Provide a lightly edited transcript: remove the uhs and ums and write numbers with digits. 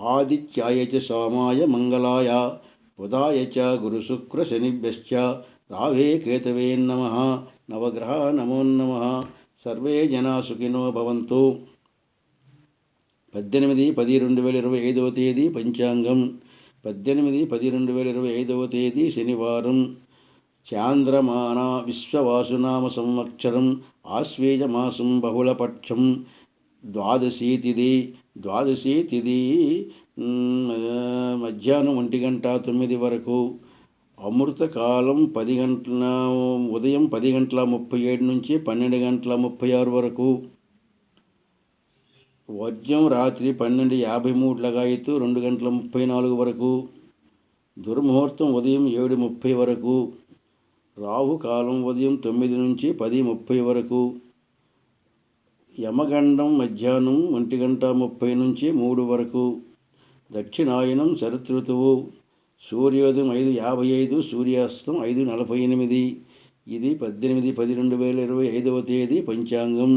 ఆదిత్యాయ చ సోమాయ మంగళాయ బుధాయ చ గురుశుక్రశనిభ్యశ్చ రాహవే కేతవే నమః. నవగ్రహ నమో నమః. సర్వే జనా సుఖినో భవంతు. 18-10-2025 తేదీ పంచాంగం. 18-10-2025 తేదీ శనివారం. చాంద్రమాన విశ్వవాసునామ సంవత్సరం ఆశ్వేజమాసం బహుళపక్షం. ద్వాదశీ తిథి మధ్యాహ్నం 1:09 వరకు. అమృతకాలం ఉదయం 10:37 నుంచి 12:36 వరకు. వర్జ్యం రాత్రి 12:53 లగాయతు 2:34 వరకు. దుర్ముహూర్తం ఉదయం 7:30 వరకు. రాహుకాలం ఉదయం 9 నుంచి 10:30 వరకు. యమగండం మధ్యాహ్నం 1:30 నుంచి 3 వరకు. దక్షిణాయనం శరతృతువు. సూర్యోదయం 5:55, సూర్యాస్తం 5:48. ఇది 18-10-2025 తేదీ పంచాంగం.